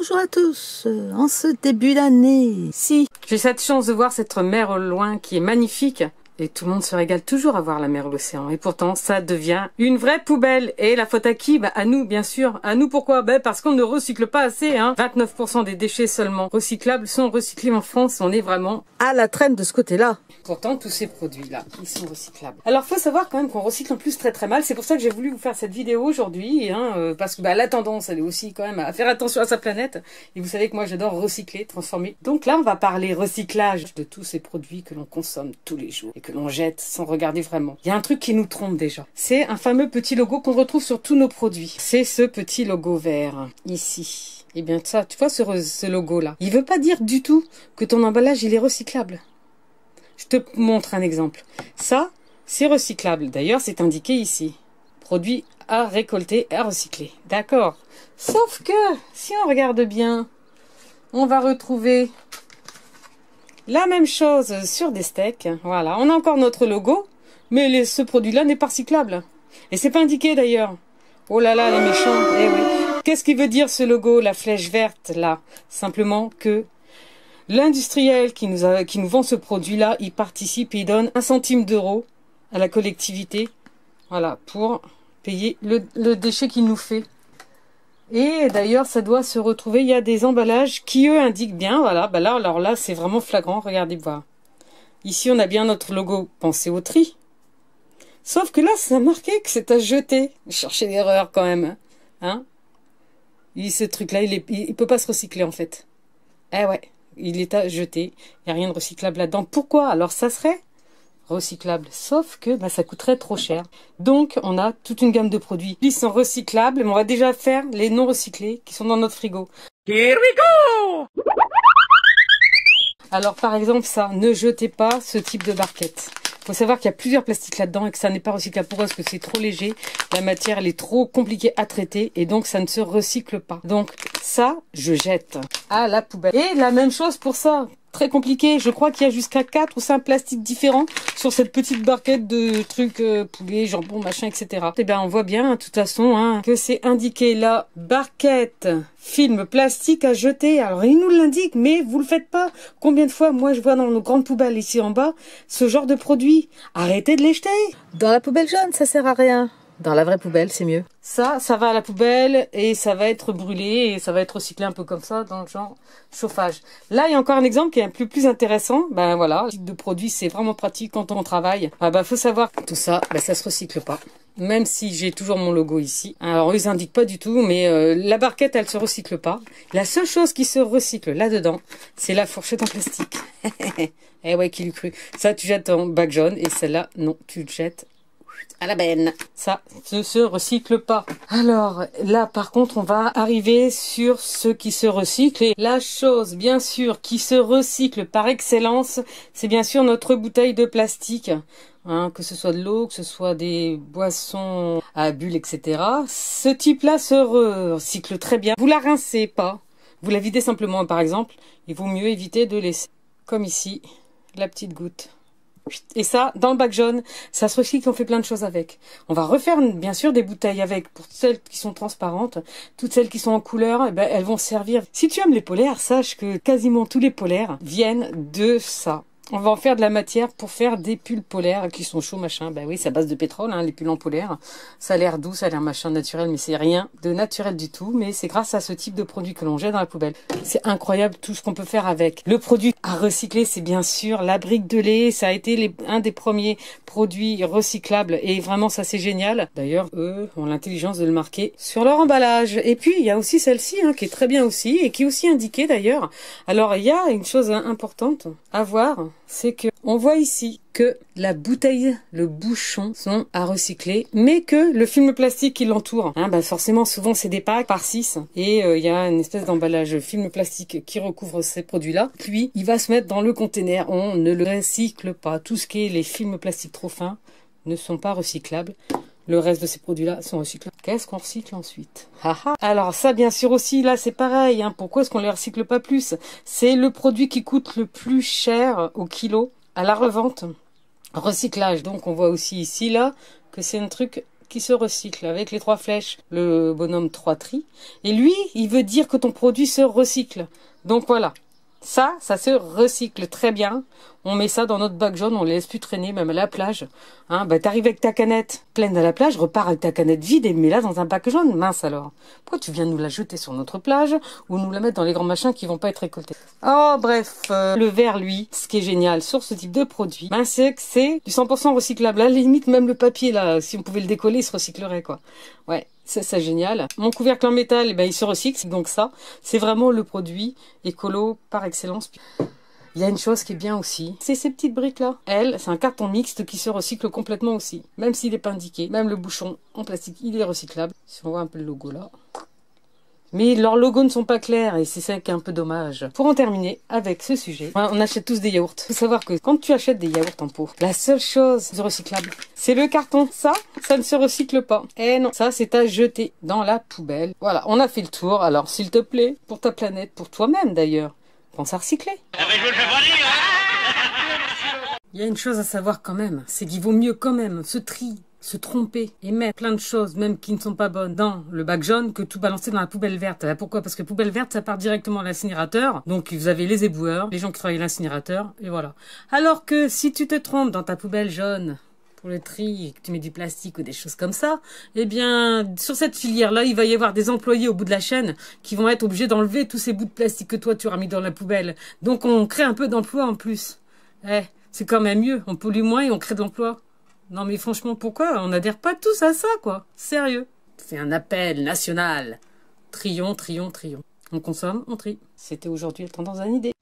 Bonjour à tous, en ce début d'année. Si, j'ai cette chance de voir cette mer au loin qui est magnifique. Et tout le monde se régale toujours à voir la mer ou l'océan. Et pourtant, ça devient une vraie poubelle. Et la faute à qui? Bah, à nous, bien sûr. À nous, pourquoi? Bah, parce qu'on ne recycle pas assez, hein. 29% des déchets seulement recyclables sont recyclés en France. On est vraiment à la traîne de ce côté-là. Pourtant, tous ces produits-là, ils sont recyclables. Alors, faut savoir quand même qu'on recycle en plus très très mal. C'est pour ça que j'ai voulu vous faire cette vidéo aujourd'hui, hein, parce que bah, la tendance, elle est aussi quand même à faire attention à sa planète. Et vous savez que moi, j'adore recycler, transformer. Donc là, on va parler recyclage de tous ces produits que l'on consomme tous les jours et que l'on jette sans regarder vraiment. Il y a un truc qui nous trompe déjà. C'est un fameux petit logo qu'on retrouve sur tous nos produits. C'est ce petit logo vert, ici. Et bien ça, tu vois ce logo-là, il veut pas dire du tout que ton emballage, il est recyclable. Je te montre un exemple. Ça, c'est recyclable. D'ailleurs, c'est indiqué ici. Produit à récolter et à recycler. D'accord. Sauf que, si on regarde bien, on va retrouver la même chose sur des steaks. Voilà, on a encore notre logo, mais ce produit-là n'est pas recyclable. Et c'est pas indiqué d'ailleurs. Oh là là, les méchants. Eh oui. Qu'est-ce qui veut dire ce logo, la flèche verte là? Simplement que l'industriel qui nous vend ce produit-là, il participe et il donne 1 centime d'euro à la collectivité. Voilà, pour payer le déchet qu'il nous fait. Et d'ailleurs, ça doit se retrouver, il y a des emballages qui, eux, indiquent bien, voilà, bah là, alors là, c'est vraiment flagrant, regardez voir. Ici, on a bien notre logo, pensez au tri. Sauf que là, c'est marqué que c'est à jeter. Cherchez l'erreur quand même, hein. Ce truc-là, il peut pas se recycler, en fait. Eh ouais, il est à jeter, il n'y a rien de recyclable là-dedans. Pourquoi? Alors, ça serait recyclable, sauf que bah, ça coûterait trop cher. Donc on a toute une gamme de produits qui sont recyclables, mais on va déjà faire les non recyclés qui sont dans notre frigo. Here we go! Alors par exemple ça, ne jetez pas ce type de barquette. Il faut savoir qu'il y a plusieurs plastiques là-dedans et que ça n'est pas recyclable. Pourquoi? Parce que c'est trop léger, la matière elle est trop compliquée à traiter et donc ça ne se recycle pas. Donc ça, je jette à la poubelle. Et la même chose pour ça. Très compliqué, je crois qu'il y a jusqu'à 4 ou 5 plastiques différents sur cette petite barquette de trucs poulet, jambon, machin, etc. Et bien on voit bien, de toute façon, hein, que c'est indiqué là, barquette, film plastique à jeter. Alors il nous l'indique, mais vous le faites pas. Combien de fois, moi je vois dans nos grandes poubelles ici en bas, ce genre de produits. Arrêtez de les jeter. Dans la poubelle jaune, ça sert à rien. Dans la vraie poubelle, c'est mieux. Ça va à la poubelle et ça va être brûlé et ça va être recyclé un peu comme ça dans le genre chauffage. Là, il y a encore un exemple qui est un peu plus intéressant. Ben voilà, ce type de produit, c'est vraiment pratique quand on travaille. Ah ben, faut savoir que tout ça, ben, ça se recycle pas. Même si j'ai toujours mon logo ici. Alors, ils indiquent pas du tout, mais la barquette, elle se recycle pas. La seule chose qui se recycle là-dedans, c'est la fourchette en plastique. Eh ouais, qui l'eût cru. Ça, tu jettes en bac jaune et celle-là, non, tu le jettes à la benne. Ça ne se recycle pas. Alors là par contre on va arriver sur ce qui se recycle et la chose bien sûr qui se recycle par excellence, c'est bien sûr notre bouteille de plastique. Hein, que ce soit de l'eau, que ce soit des boissons à bulles, etc. Ce type-là se recycle très bien. Vous la rincez pas, vous la videz simplement par exemple. Il vaut mieux éviter de laisser, comme ici, la petite goutte. Et ça, dans le bac jaune, ça se recycle, on fait plein de choses avec. On va refaire bien sûr des bouteilles avec, pour celles qui sont transparentes, toutes celles qui sont en couleur, eh ben, elles vont servir. Si tu aimes les polaires, sache que quasiment tous les polaires viennent de ça. On va en faire de la matière pour faire des pulls polaires qui sont chauds, machin. Ben oui, c'est à base de pétrole, hein, les pulls en polaire. Ça a l'air doux, ça a l'air machin naturel, mais c'est rien de naturel du tout. Mais c'est grâce à ce type de produit que l'on jette dans la poubelle. C'est incroyable tout ce qu'on peut faire avec. Le produit à recycler, c'est bien sûr la brique de lait. Ça a été un des premiers produits recyclables et vraiment ça c'est génial. D'ailleurs, eux ont l'intelligence de le marquer sur leur emballage. Et puis, il y a aussi celle-ci hein, qui est très bien aussi et qui est aussi indiquée d'ailleurs. Alors, il y a une chose importante à voir. C'est que on voit ici que la bouteille, le bouchon sont à recycler, mais que le film plastique qui l'entoure, hein, bah forcément souvent c'est des packs par 6 et il y a une espèce d'emballage film plastique qui recouvre ces produits-là. Puis il va se mettre dans le container. On ne le recycle pas. Tout ce qui est les films plastiques trop fins ne sont pas recyclables. Le reste de ces produits-là sont recyclables. Qu'est-ce qu'on recycle ensuite? Alors ça, bien sûr aussi, là, c'est pareil. Hein. Pourquoi est-ce qu'on les recycle pas plus? C'est le produit qui coûte le plus cher au kilo à la revente. Recyclage. Donc, on voit aussi ici, là, que c'est un truc qui se recycle avec les 3 flèches, le bonhomme 3 tri. Et lui, il veut dire que ton produit se recycle. Donc voilà. Ça se recycle très bien. On met ça dans notre bac jaune, on les laisse plus traîner, même à la plage. Hein, bah, t'arrives avec ta canette pleine à la plage, repars avec ta canette vide et mets-la dans un bac jaune. Mince alors. Pourquoi tu viens nous la jeter sur notre plage ou nous la mettre dans les grands machins qui vont pas être récoltés? Oh, bref, le verre, lui, ce qui est génial sur ce type de produit, ben, c'est que c'est du 100% recyclable. À la limite, même le papier, là, si on pouvait le décoller, il se recyclerait, quoi. Ouais. C'est génial. Mon couvercle en métal, eh ben, il se recycle. Donc ça, c'est vraiment le produit écolo par excellence. Il y a une chose qui est bien aussi, c'est ces petites briques-là. Elle, c'est un carton mixte qui se recycle complètement aussi. Même s'il n'est pas indiqué. Même le bouchon en plastique, il est recyclable. Si on voit un peu le logo là. Mais leurs logos ne sont pas clairs et c'est ça qui est un peu dommage. Pour en terminer avec ce sujet, on achète tous des yaourts. Il faut savoir que quand tu achètes des yaourts en pot, la seule chose recyclable, c'est le carton. Ça ne se recycle pas. Eh non, ça c'est à jeter dans la poubelle. Voilà, on a fait le tour. Alors s'il te plaît, pour ta planète, pour toi-même d'ailleurs, pense à recycler. Il y a une chose à savoir quand même, c'est qu'il vaut mieux quand même se tromper et mettre plein de choses, même qui ne sont pas bonnes, dans le bac jaune que tout balancer dans la poubelle verte. Pourquoi? Parce que poubelle verte, ça part directement à l'incinérateur. Donc vous avez les éboueurs, les gens qui travaillent à l'incinérateur, et voilà. Alors que si tu te trompes dans ta poubelle jaune pour le tri et que tu mets du plastique ou des choses comme ça, eh bien, sur cette filière-là, il va y avoir des employés au bout de la chaîne qui vont être obligés d'enlever tous ces bouts de plastique que toi, tu auras mis dans la poubelle. Donc on crée un peu d'emploi en plus. C'est quand même mieux. On pollue moins et on crée de l'emploi. Non mais franchement, pourquoi on n'adhère pas tous à ça, quoi? Sérieux. C'est un appel national. Trions, trions, trions. On consomme, on trie. C'était aujourd'hui le temps dans une idée.